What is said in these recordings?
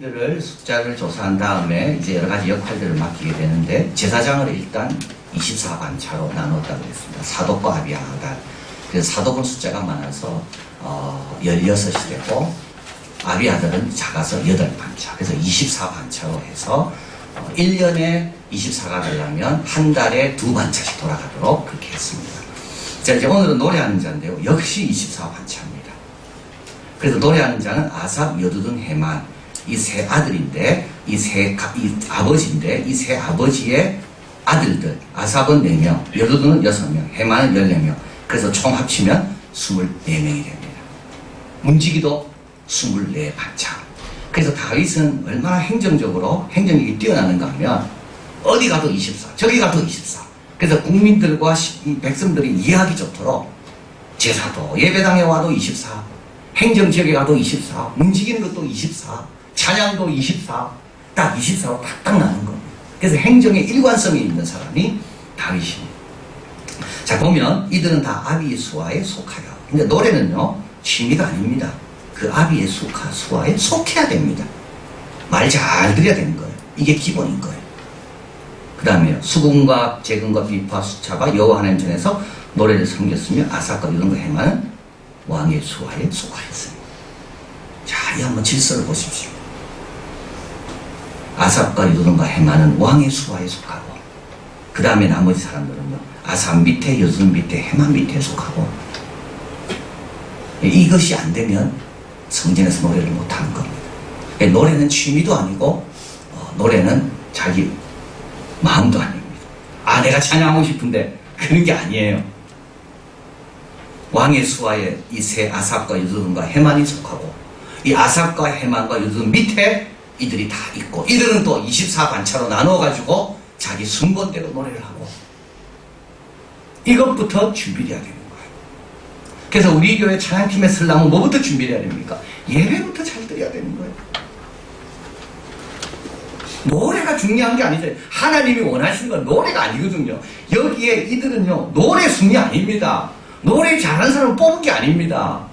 국민들을 숫자를 조사한 다음에 이제 여러 가지 역할들을 맡기게 되는데 제사장을 일단 24반차로 나누었다고 했습니다. 사독과 아비아달. 그래서 사독은 숫자가 많아서 16이 되고 아비아달은 작아서 8반차. 그래서 24반차로 해서 1년에 24가 되려면 한 달에 2반차씩 돌아가도록 그렇게 했습니다. 자, 이제 오늘은 노래하는 자인데요. 역시 24반차입니다. 그래서 노래하는 자는 아삽, 여두둔, 헤만 이 세 아들인데 이 아버지인데 이 세 아버지의 아들들 아삽은 4명, 여두둔은 6명, 헤만은 14명. 그래서 총 합치면 24명이 됩니다. 문지기도 24반차. 그래서 다윗은 얼마나 행정력이 뛰어나는가 하면 어디 가도 24, 저기 가도 24. 그래서 국민들과 백성들이 이해하기 좋도록 제사도 예배당에 와도 24, 행정지역에 가도 24, 움직이는 것도 24, 찬양도 24, 딱 24로 딱 나는 겁니다. 그래서 행정의 일관성이 있는 사람이 다윗입니다. 자, 보면 이들은 다 아비수아에 속하여. 근데 노래는요, 취미가 아닙니다. 그 아비의 수아에 속해야 됩니다. 말 잘 들어야 되는 거예요. 이게 기본인 거예요. 그 다음에 수금과 재금과 비파 수차가 여호와 하나님 전에서 노래를 섬겼으며 아삽과 유둔과 헤만은 왕의 수하에 속하였습니다. 자, 이 한번 질서를 보십시오. 아삽과 유둔과 헤만은 왕의 수하에 속하고 그 다음에 나머지 사람들은요 아삽 밑에 유둔 밑에 헤만 밑에 속하고 이것이 안 되면 성전에서 노래를 못하는 겁니다. 노래는 취미도 아니고 노래는 자기 마음도 아닙니다. 아, 내가 찬양하고 싶은데 그런 게 아니에요. 왕의 수하에 이 세 아삽과 유두둔과 헤만이 속하고 이 아삽과 헤만과 유두둔 밑에 이들이 다 있고 이들은 또 24반차로 나눠가지고 자기 순번대로 노래를 하고 이것부터 준비를 해야 되는 거예요. 그래서 우리 교회 찬양팀에 쓰려면 뭐부터 준비를 해야 됩니까? 예배부터 잘 드려야 되는 거예요. 노래가 중요한 게 아니죠. 하나님이 원하시는 건 노래가 아니거든요. 여기에 이들은요 노래 순위 아닙니다. 노래 잘하는 사람을 뽑은 게 아닙니다.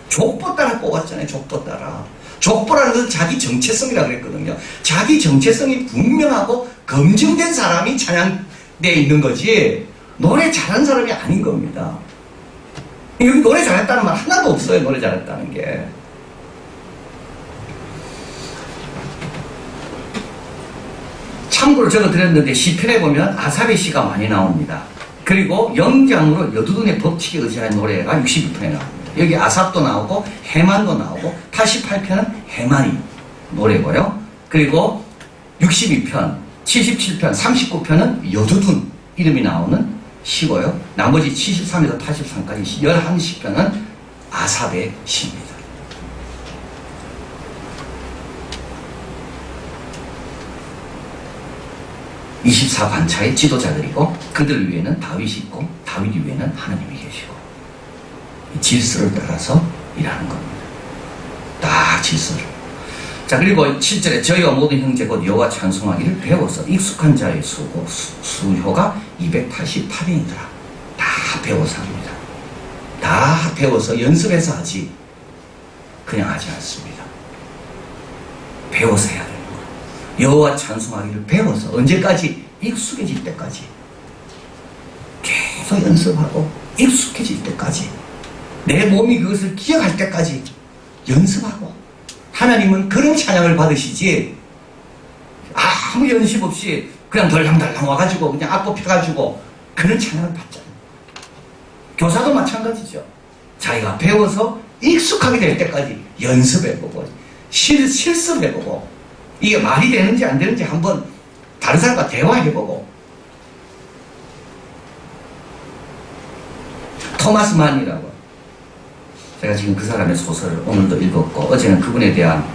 족보 따라 뽑았잖아요. 족보 따라. 족보라는 것은 자기 정체성이라고 그랬거든요. 자기 정체성이 분명하고 검증된 사람이 찬양대에 있는 거지 노래 잘하는 사람이 아닌 겁니다. 여기 노래 잘했다는 말 하나도 없어요. 노래 잘했다는 게. 참고로 적어드렸는데 시편에 보면 아삽의 시가 많이 나옵니다. 그리고 영장으로 여두둔의 법칙에 의지한 노래가 62편에 나옵니다. 여기 아삽도 나오고 헤만도 나오고 88편은 헤만이 노래고요. 그리고 62편, 77편, 39편은 여두둔 이름이 나오는 시고요. 나머지 73에서 83까지 11시편은 아삽의 시입니다. 이 24반차의 지도자들이고 그들 위에는 다윗이 있고 다윗 위에는 하나님이 계시고 질서를 따라서 일하는 겁니다. 딱 질서를. 자, 그리고 7절에 저희와 모든 형제 곧 여호와 찬송하기를 배워서 익숙한 자의 수효가 288인이더라. 다 배워서 합니다. 다 배워서 연습해서 하지 그냥 하지 않습니다. 배워서 해야 돼요. 여호와 찬송하기를 배워서 언제까지? 익숙해질 때까지. 계속 연습하고 익숙해질 때까지. 내 몸이 그것을 기억할 때까지 연습하고. 하나님은 그런 찬양을 받으시지 아무 연습 없이 그냥 덜랑덜랑 와가지고 그냥 악보 펴가지고 그런 찬양을 받잖아요. 교사도 마찬가지죠. 자기가 배워서 익숙하게 될 때까지 연습해보고 실습해보고 이게 말이 되는지 안 되는지 한번 다른 사람과 대화해보고. 토마스 만이라고 제가 지금 그 사람의 소설을 오늘도 읽었고 어제는 그분에 대한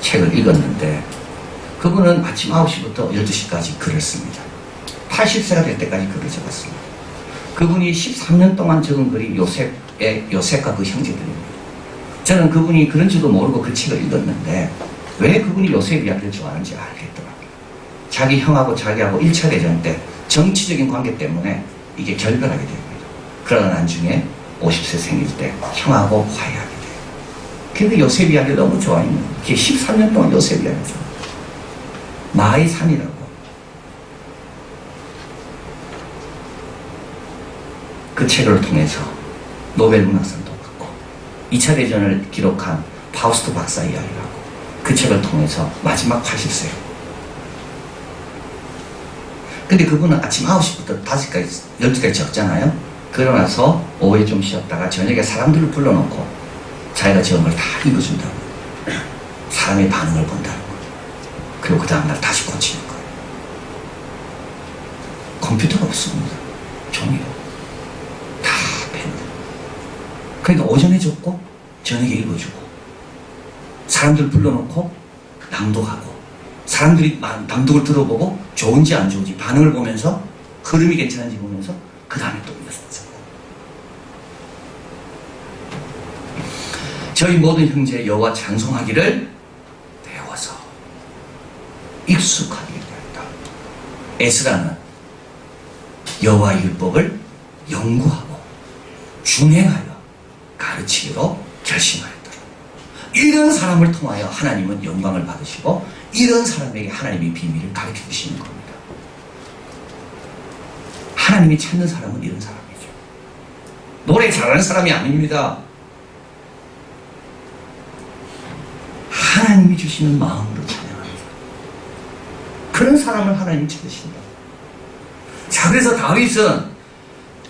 책을 읽었는데 그분은 아침 9시부터 12시까지 글을 씁니다. 80세가 될 때까지 글을 적었습니다. 그분이 13년 동안 적은 글이 요셉과 그 형제들입니다. 저는 그분이 그런지도 모르고 그 책을 읽었는데 왜 그분이 요셉 이야기를 좋아하는지 알겠더라고요. 자기 형하고 자기하고 1차 대전 때 정치적인 관계 때문에 이게 결별하게 됩니다. 그러나 나중에 50세 생일 때 형하고 화해하게 돼요. 근데 요셉 이야기를 너무 좋아해요. 13년 동안 요셉 이야기죠. 마의 산이라고. 그 책을 통해서 노벨 문학상도 받고 2차 대전을 기록한 파우스트 박사 이야기라고. 그 책을 통해서 마지막 80세. 근데 그분은 아침 9시부터 5시까지, 12시까지 적잖아요. 그러고 나서 오후에 좀 쉬었다가 저녁에 사람들을 불러놓고 자기가 적은 걸 다 읽어준다고. 사람의 반응을 본다는 거예요. 그리고 그 다음날 다시 고치는 거예요. 컴퓨터가 없습니다. 종이로. 다 펜으로. 그러니까 오전에 적고 저녁에 읽어주고 사람들 불러놓고 낭독하고 사람들이 낭독을 들어보고 좋은지 안 좋은지 반응을 보면서 흐름이 괜찮은지 보면서 그 다음에 또 읽었어요. 저희 모든 형제 여호와 찬송하기를 배워서 익숙하게 되었다. 에스라는 여호와 율법을 연구하고 준행하여 가르치기로 결심하였더라. 이런 사람을 통하여 하나님은 영광을 받으시고 이런 사람에게 하나님의 비밀을 가르쳐 주시는 겁니다. 하나님이 찾는 사람은 이런 사람이죠. 노래 잘하는 사람이 아닙니다. 하나님이 주시는 마음으로 찬양합니다. 그런 사람을 하나님이 찾으신다. 자, 그래서 다윗은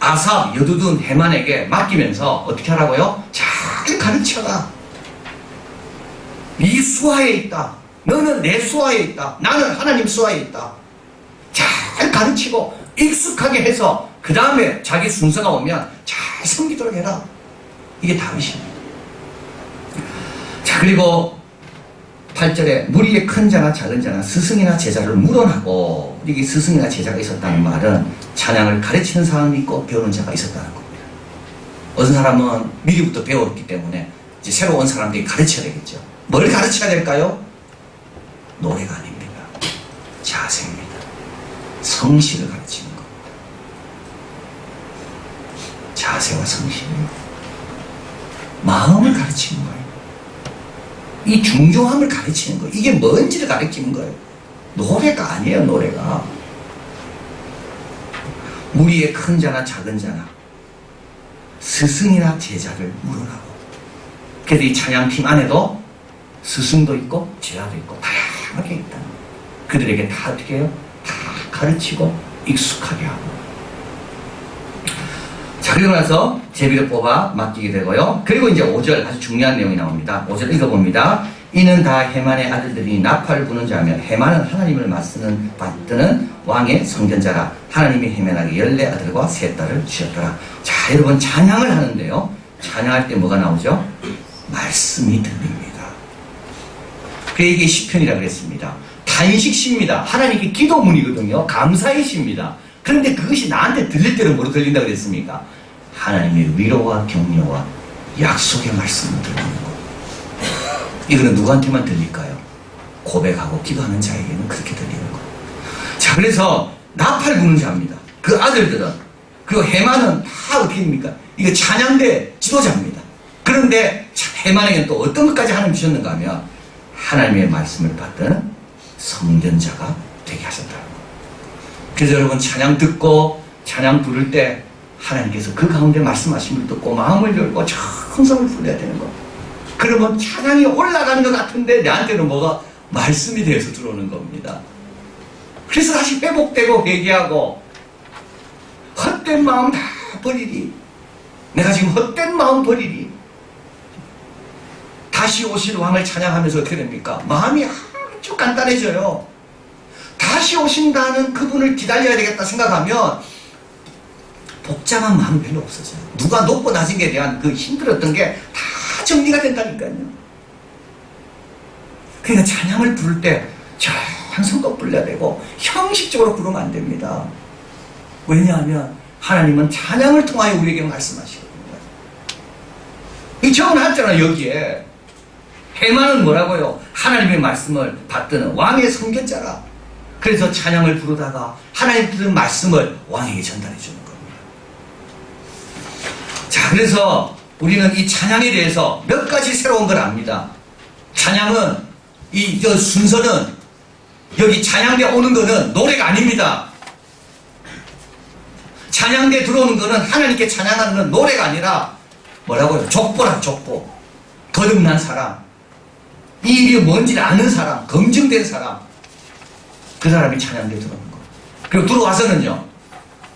아삽, 여두둔, 해만에게 맡기면서 어떻게 하라고요? 잘 가르쳐라. 네 수하에 있다. 너는 내 수하에 있다. 나는 하나님 수하에 있다. 잘 가르치고 익숙하게 해서 그 다음에 자기 순서가 오면 잘 섬기도록 해라. 이게 다윗입니다. 자, 그리고 8절에 무리의 큰 자나 작은 자나 스승이나 제자를 물어나고, 이게 스승이나 제자가 있었다는 말은 찬양을 가르치는 사람이 있고 배우는 자가 있었다는 겁니다. 어떤 사람은 미리부터 배웠기 때문에 이제 새로 온 사람들이 가르쳐야 되겠죠. 뭘 가르쳐야 될까요? 노래가 아닙니다. 자세입니다. 성실을 가르치는 겁니다. 자세와 성실입니다. 마음을 가르치는 거예요. 이 중요함을 가르치는 거예요. 이게 뭔지를 가르치는 거예요. 노래가 아니에요, 노래가. 무리의 큰 자나 작은 자나 스승이나 제자를 물으라고. 그래서 이 찬양팀 안에도 스승도 있고 제자도 있고 다양하게 있다. 그들에게 다 어떻게 해요? 다 가르치고 익숙하게 하고. 자, 그리고 나서 제비를 뽑아 맡기게 되고요. 그리고 이제 5절 아주 중요한 내용이 나옵니다. 5절 읽어봅니다. 이는 다 해만의 아들들이 나팔을 부는 자며 해만은 하나님을 받드는 왕의 선견자라. 하나님이 해만에게 14아들과 3딸을 주셨더라. 자, 여러분 찬양을 하는데요. 찬양할 때 뭐가 나오죠? 말씀이 들립니다. 그게 이게 시편이라고 그랬습니다. 탄식시입니다. 하나님께 기도문이거든요. 감사의 시입니다. 그런데 그것이 나한테 들릴 때는 뭐로 들린다고 그랬습니까? 하나님의 위로와 격려와 약속의 말씀을 들리는 거. 이거는 누구한테만 들릴까요? 고백하고 기도하는 자에게는 그렇게 들리는 거. 자, 그래서 나팔 부는 자입니다. 그 아들들은. 그리고 해만은 다 어떻게 됩니까? 이거 찬양대 지도자입니다. 그런데 해만에게는 또 어떤 것까지 하나님 주셨는가 하면 하나님의 말씀을 받드는 성견자가 되게 하셨다는 거예요. 그래서 여러분 찬양 듣고 찬양 부를 때 하나님께서 그 가운데 말씀하심을 듣고 마음을 열고 정성을 불러야 되는 거. 그러면 찬양이 올라가는 것 같은데 내한테는 뭐가 말씀이 되어서 들어오는 겁니다. 그래서 다시 회복되고 회개하고 헛된 마음 다 버리리. 내가 지금 헛된 마음 버리리. 다시 오실 왕을 찬양하면서 어떻게 됩니까? 마음이 아주 간단해져요. 다시 오신다는 그분을 기다려야 되겠다 생각하면 복잡한 마음이 별로 없어져요. 누가 높고 낮은 게 대한 그 힘들었던 게 다 정리가 된다니까요. 그러니까 찬양을 부를 때 정성껏 불러야 되고 형식적으로 부르면 안 됩니다. 왜냐하면 하나님은 찬양을 통하여 우리에게 말씀하시거든요. 이 적어놨잖아요, 여기에. 해만은 뭐라고요? 하나님의 말씀을 받드는 왕의 선견자라. 그래서 찬양을 부르다가 하나님 듣는 말씀을 왕에게 전달해 주는 겁니다. 자, 그래서 우리는 이 찬양에 대해서 몇 가지 새로운 걸 압니다. 찬양은, 순서는, 여기 찬양대 오는 거는 노래가 아닙니다. 찬양대 들어오는 거는 하나님께 찬양하는 건 노래가 아니라 뭐라고요? 족보라, 족보. 거듭난 사람. 이 일이 뭔지를 아는 사람, 검증된 사람. 그 사람이 찬양대 들어오는 거. 그리고 들어와서는요,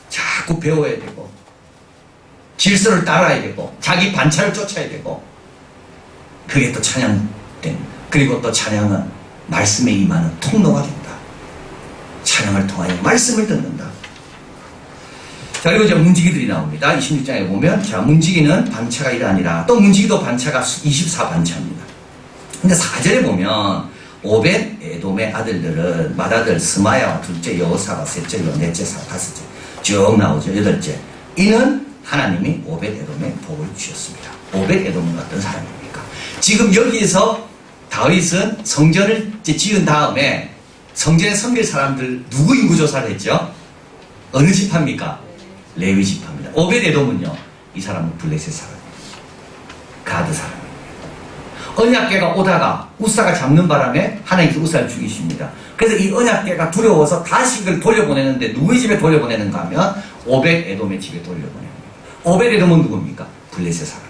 자꾸 배워야 되고, 질서를 따라야 되고, 자기 반차를 쫓아야 되고, 그게 또 찬양된. 그리고 또 찬양은 말씀에 임하는 통로가 된다. 찬양을 통하여 말씀을 듣는다. 자, 그리고 이제 문지기들이 나옵니다. 26장에 보면, 자, 문지기는 반차가 1이 아니라, 또 문지기도 반차가 24반차입니다. 근데 4절에 보면, 오벳 에돔의 아들들은, 맏아들 스마야와 둘째 여호사가 셋째 요 넷째 사 다섯째 쭉 나오죠. 8째. 이는 하나님이 오벳 에돔에 복을 주셨습니다. 오벳 에돔은 어떤 사람입니까? 지금 여기에서 다윗은 성전을 지은 다음에 성전에 섬길 사람들 누구 인구조사를 했죠? 어느 지파입니까? 레위 지파입니다. 오벳 에돔은요, 이 사람은 블레셋 사람이에요. 가드 사람이에요. 언약궤가 오다가 우사가 잡는 바람에 하나님께서 우사를 죽이십니다. 그래서 이 언약궤가 두려워서 다시 그걸 돌려보내는데 누구의 집에 돌려보내는가 하면 오벳 에돔의 집에 돌려보냅니다. 오벳 에돔은 누굽니까? 블레셋 사람.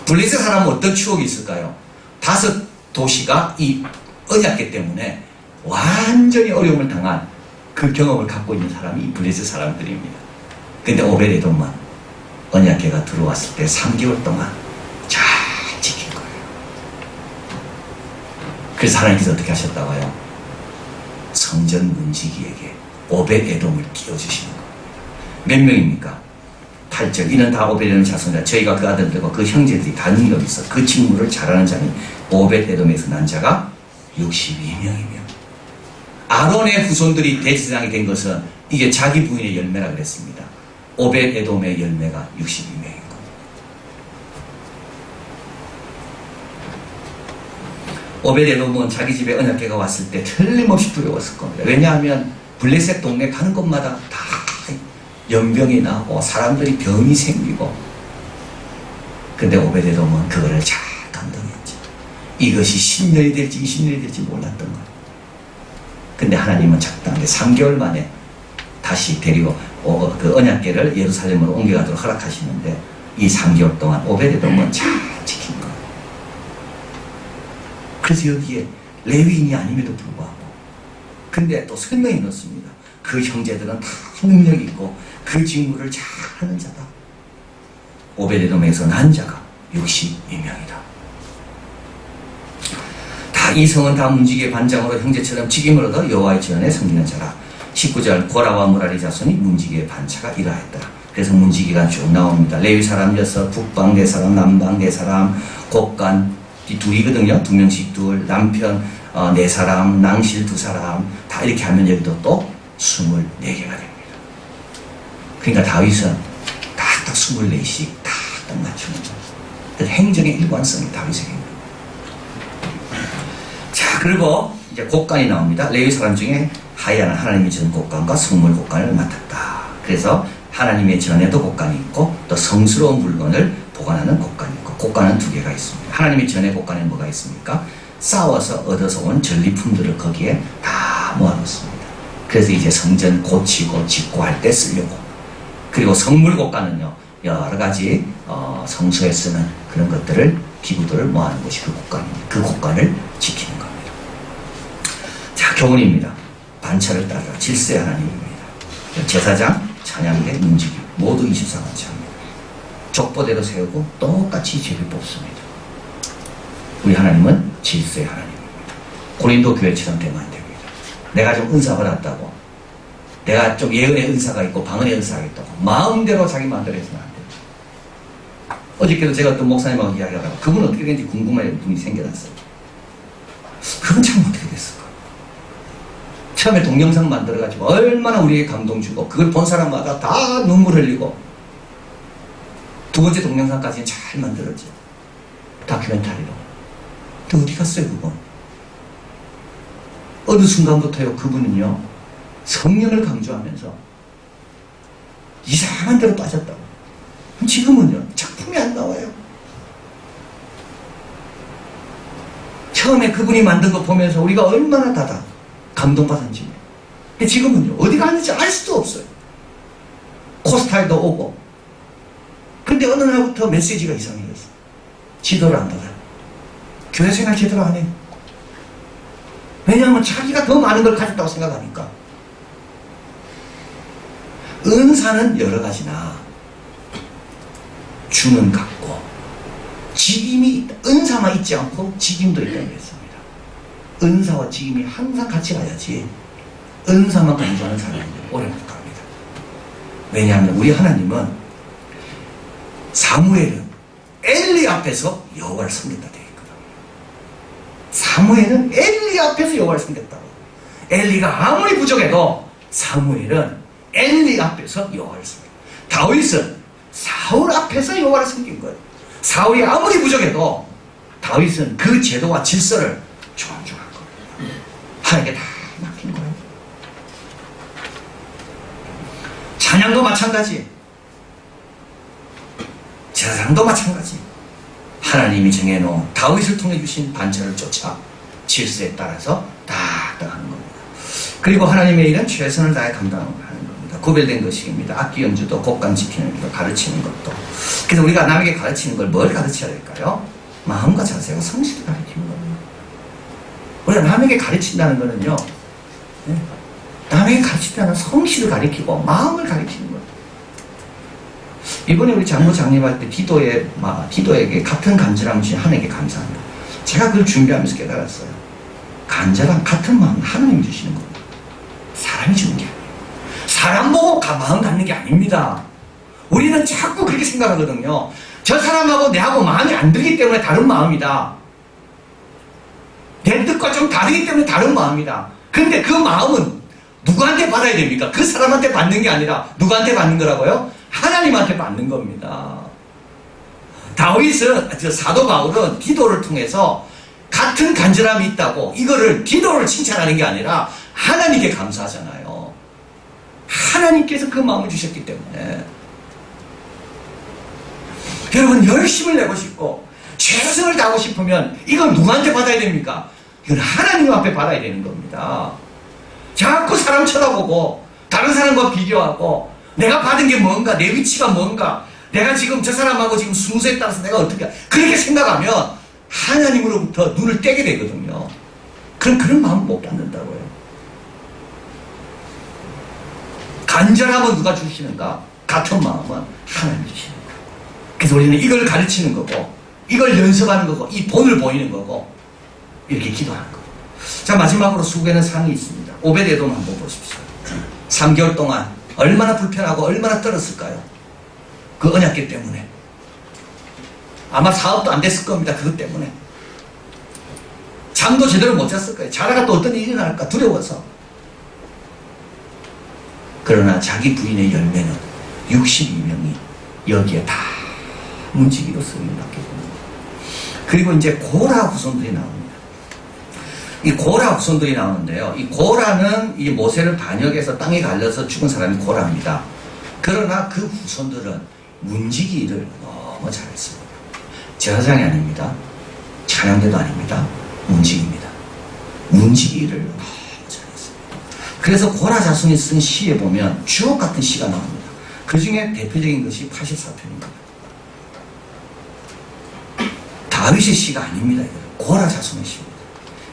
블레셋 사람은 어떤 추억이 있을까요? 5 도시가 이 언약궤 때문에 완전히 어려움을 당한 그 경험을 갖고 있는 사람이 이 블레셋 사람들입니다. 근데 오벳 에돔만 언약궤가 들어왔을 때 3개월 동안 잘 지킨 거예요. 그래서 하나님께서 어떻게 하셨다고요? 성전 문지기에게 오벳 에돔을 끼워주시는 거예요. 몇 명입니까? 8절. 이는 다 오벳 에돔 자손이라. 저희가 그 아들들과 그 형제들이 다 능력이 있어 그 직무를 잘하는 자니 오벳 에돔에서 난 자가 62명이며 아론의 후손들이 대제사장이 된 것은 이게 자기 부인의 열매라 그랬습니다. 오벳 에돔의 열매가 62명인 겁니다. 오벳 에돔은 자기 집에 언약궤가 왔을 때 틀림없이 두려웠을 겁니다. 왜냐하면 블레셋 동네 가는 곳마다 다 연병이 나고 사람들이 병이 생기고, 근데 오벳 에돔은 그거를 잘 감당했죠. 이것이 10년이 될지 20년이 될지 몰랐던 거예요. 근데 하나님은 적당하게 3개월 만에 다시 데리고 그 언약궤를 예루살렘으로 옮겨가도록 허락하시는데 이 3개월 동안 오벳 에돔은 잘 지킨 거예요. 그래서 여기에 레위인이 아님에도 불구하고, 근데 또 설명이 넣습니다. 그 형제들은 다 능력이 있고 그 직무를 잘 하는 자다. 오벳 에돔에서 난 자가 62명이다. 다 이 성은 다 문지기의 반장으로 형제처럼 직임을 얻어 여호와의 전에 섬기는 자라. 19절. 고라와 무라리 자손이 문지기의 반차가 이러하였더라. 그래서 문지기가 쭉 나옵니다. 레위 사람 6, 북방 4사람, 남방 4사람, 곡간 이 둘이거든요. 2명씩 둘, 남편 4사람, 낭실 2사람, 다 이렇게 하면 여기도 또 24개가 됩니다. 그러니까 다윗은 딱 24씩 딱 맞추는 거예요. 그래서 행정의 일관성이 다윗의 행정. 자, 그리고 이제 곡간이 나옵니다. 레위 사람 중에 하야는 하나님의 전 곡간과 성물 곡간을 맡았다. 그래서 하나님의 전에도 곡간이 있고 또 성스러운 물건을 보관하는 곡간이 있고, 곡간은 2개가 있습니다. 하나님의 전에 곡간에 뭐가 있습니까? 싸워서 얻어서 온 전리품들을 거기에 다 모아놓습니다. 그래서 이제 성전 고치고 짓고 할 때 쓰려고. 그리고 성물 곡간은요, 여러 가지 성소에 쓰는 그런 것들을, 기구들을 모아놓은 것이 그 곡간입니다. 그 곡간을 지키는 겁니다. 자, 교훈입니다. 반차를 따라 질서의 하나님입니다. 제사장, 찬양대, 문지기 모두 24반차입니다. 족보대로 세우고 똑같이 죄를 뽑습니다. 우리 하나님은 질서의 하나님입니다. 고린도 교회처럼 되면 안 됩니다. 내가 좀 은사 받았다고, 내가 좀 예언의 은사가 있고 방언의 은사가 있다고 마음대로 자기 마음대로 해서는 안 됩니다. 어저께도 제가 어떤 목사님하고 이야기하다가 그분 어떻게 된지 궁금한 분이 생겨났어요. 그건 참 어떻게 됐을까? 처음에 동영상 만들어가지고 얼마나 우리에게 감동 주고 그걸 본 사람마다 다 눈물 흘리고, 2번째 동영상까지는 잘 만들었죠. 다큐멘터리로. 근데 어디 갔어요, 그분? 어느 순간부터요, 그분은요, 성령을 강조하면서 이상한 데로 빠졌다고. 지금은요 작품이 안 나와요. 처음에 그분이 만든 거 보면서 우리가 얼마나 다다 감동받았는지. 지금은요 어디 갔는지 알 수도 없어요. 코스타일도 오고. 근데 어느 날부터 메시지가 이상해졌어. 지도를 안 받아요. 교회 생활 제대로 안 해요. 왜냐하면 자기가 더 많은 걸 가졌다고 생각하니까. 은사는 여러 가지나 주는 같고 직임이 은사만 있지 않고 직임도 있다고 했습니다. 은사와 직임이 항상 같이 가야지 은사만 강조하는 사람은 오래 못 갑니다. 왜냐하면 우리 하나님은 사무엘은 엘리 앞에서 여호와를 섬긴다 되어 있거든요. 사무엘은 엘리 앞에서 여호와를 섬겼다고. 엘리가 아무리 부족해도 사무엘은 엘리 앞에서 여호와를 섬겼다. 다윗은 사울 앞에서 여호와를 섬긴 거예요. 사울이 아무리 부족해도 다윗은 그 제도와 질서를 존중한 거예요. 하나님께 다 맡긴 거예요. 찬양도 마찬가지, 제사장도 마찬가지. 하나님이 정해놓은 다윗을 통해 주신 반차를 쫓아 질서에 따라서 딱 하는 겁니다. 그리고 하나님의 일은 최선을 다해 감당하는 겁니다. 구별된 것입니다. 악기 연주도 곡간 지키는 것도 가르치는 것도. 그래서 우리가 남에게 가르치는 걸 뭘 가르쳐야 될까요? 마음과 자세와 성실을 가르치는 겁니다. 우리가 남에게 가르친다는 것은요, 남에게 가르친다는 성실을 가르치고 마음을 가르치는 거예요. 이번에 우리 장로 장립할 때 디도에게 같은 간절함 주신 하나님께 감사합니다. 제가 그걸 준비하면서 깨달았어요. 간절함, 같은 마음 하나님이 주시는 겁니다. 사람이 주는 게 아니에요. 사람 보고 마음 갖는 게 아닙니다. 우리는 자꾸 그렇게 생각하거든요. 저 사람하고 내하고 마음이 안 들기 때문에 다른 마음이다. 내 뜻과 좀 다르기 때문에 다른 마음이다. 근데 그 마음은 누구한테 받아야 됩니까? 그 사람한테 받는 게 아니라 누구한테 받는 거라고요? 하나님한테 받는 겁니다. 다윗은, 사도 바울은 디도를 통해서 같은 간절함이 있다고 이거를 디도를 칭찬하는 게 아니라 하나님께 감사하잖아요. 하나님께서 그 마음을 주셨기 때문에. 여러분, 열심을 내고 싶고 최선을 다하고 싶으면 이건 누구한테 받아야 됩니까? 이건 하나님 앞에 받아야 되는 겁니다. 자꾸 사람 쳐다보고 다른 사람과 비교하고 내가 받은 게 뭔가, 내 위치가 뭔가, 내가 지금 저 사람하고 지금 순서에 따라서 내가 어떻게, 그렇게 생각하면 하나님으로부터 눈을 떼게 되거든요. 그럼 그런 마음 못 받는다고요. 간절함은 누가 주시는가? 같은 마음은 하나님이 주시는 거예요. 그래서 우리는 이걸 가르치는 거고, 이걸 연습하는 거고, 이 본을 보이는 거고, 이렇게 기도하는 거고. 자, 마지막으로 수고에는 상이 있습니다. 오벳에돔 한번 보십시오. 3개월 동안 얼마나 불편하고 얼마나 떨었을까요? 그 언약궤 때문에. 아마 사업도 안 됐을 겁니다. 그것 때문에. 잠도 제대로 못 잤을 거예요. 자다가 또 어떤 일이 일어날까 두려워서. 그러나 자기 부인의 열매는 62명이 여기에 다 문지기로 쓰임을 받게 됩니다. 그리고 이제 고라 후손들이 나옵니다. 이 고라 후손들이 나오는데요. 이 고라는 이 모세를 반역해서 땅에 갈려서 죽은 사람이 고라입니다. 그러나 그 후손들은 문지기 일을 너무 잘했습니다. 제사장이 아닙니다. 찬양대도 아닙니다. 문지기입니다. 문지기 일을 너무 잘했습니다. 그래서 고라 자손이 쓴 시에 보면 주옥 같은 시가 나옵니다. 그 중에 대표적인 것이 84편입니다. 다윗의 시가 아닙니다. 고라 자손의 시입니다.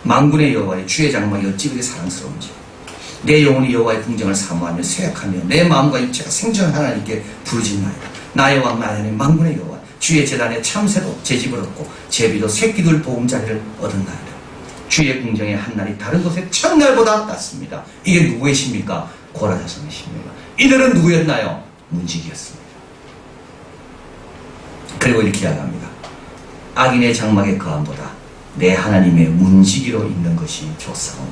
만군의 여호와의 주의 장막이 어찌 그리 사랑스러운지, 내 영혼이 여호와의 궁정을 사모하며 쇠약하며 내 마음과 육체가 생존한 하나님께 부르짖나이다. 나의 왕 나의 하나님 만군의 여호와 주의 제단에 참새도 제 집을 얻고 제비도 새끼들 보금자리를 얻었나이다. 주의 궁정의 한날이 다른 곳의 첫날보다 낫습니다. 이게 누구의 시입니까? 고라 자손의 시입니다. 이들은 누구였나요? 문지기였습니다. 그리고 이렇게 이야기합니다. 악인의 장막의 거함보다 내 하나님의 문지기로 있는 것이 좋사오니.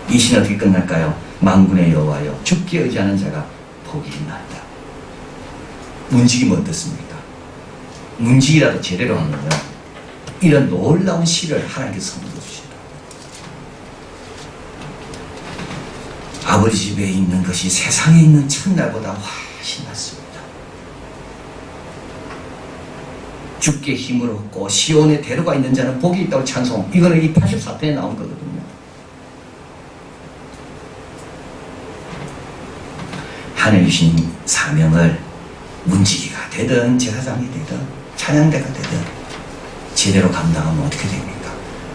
이 시는 어떻게 끝날까요? 만군의 여호와여 주께 의지하는 자가 복이 있나이다. 문지기면 어떻습니까? 문지기라도 제대로 하면 이런 놀라운 시를 하나님께서 선물해 주신다. 아버지 집에 있는 것이 세상에 있는 첫날보다 훨씬 낫습니다. 주께 힘을 얻고 시온에 데려가 있는 자는 복이 있다고 찬송. 이거는 이 84편에 나온 거거든요. 하늘 주신 사명을 문지기가 되든 제사장이 되든 찬양대가 되든 제대로 감당하면 어떻게 됩니까?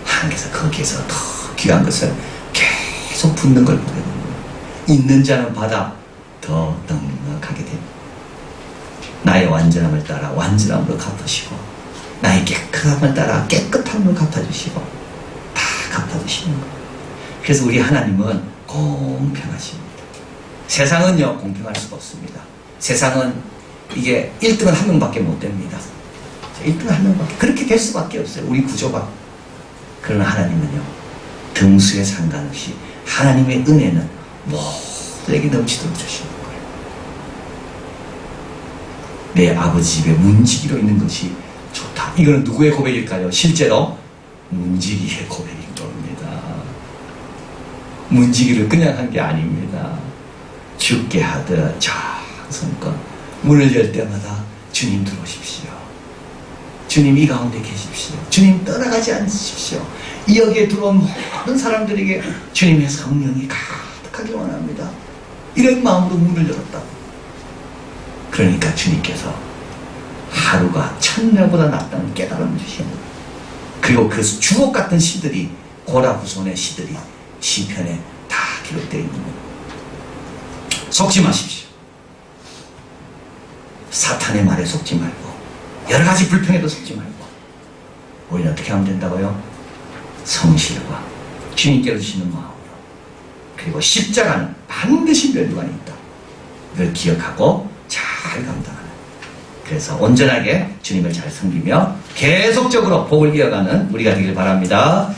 하나님께서 거기에서 더 귀한 것을 계속 붓는 걸 보게 됩니다. 있는 자는 받아 더 넉넉하게 됩니다. 나의 완전함을 따라 완전함으로 갚으시고 나의 깨끗함을 따라 깨끗함으로 갚아주시고 다 갚아주시는 거예요. 그래서 우리 하나님은 공평하십니다. 세상은요 공평할 수가 없습니다. 세상은 이게 1등은 한 명밖에 못 됩니다. 1등은 한 명밖에 그렇게 될 수밖에 없어요. 우리 구조가. 그러나 하나님은요 등수에 상관없이 하나님의 은혜는 모두에게 넘치도록 주시는 거예요. 내 아버지 집에 문지기로 있는 것이 좋다. 이거는 누구의 고백일까요? 실제로 문지기의 고백인 겁니다. 문지기를 그냥 한 게 아닙니다. 죽게 하듯 정성껏 문을 열 때마다 주님 들어오십시오. 주님 이 가운데 계십시오. 주님 떠나가지 않으십시오. 이 여기에 들어온 모든 사람들에게 주님의 성령이 가득하게 원합니다. 이런 마음으로 문을 열었다고. 그러니까 주님께서 하루가 천년보다 낫다는 깨달음을 주시는 거예요. 그리고 그 주옥 같은 시들이 고라 후손의 시들이 시편에 다 기록되어 있는 거예요. 속지 마십시오. 사탄의 말에 속지 말고 여러 가지 불평에도 속지 말고 우리는 어떻게 하면 된다고요? 성실과 주님께로 주시는 마음으로 그리고 십자가는 반드시 멸류관이 있다. 늘 기억하고 잘 감당하는. 그래서 온전하게 주님을 잘 섬기며 계속적으로 복을 이어가는 우리가 되길 바랍니다.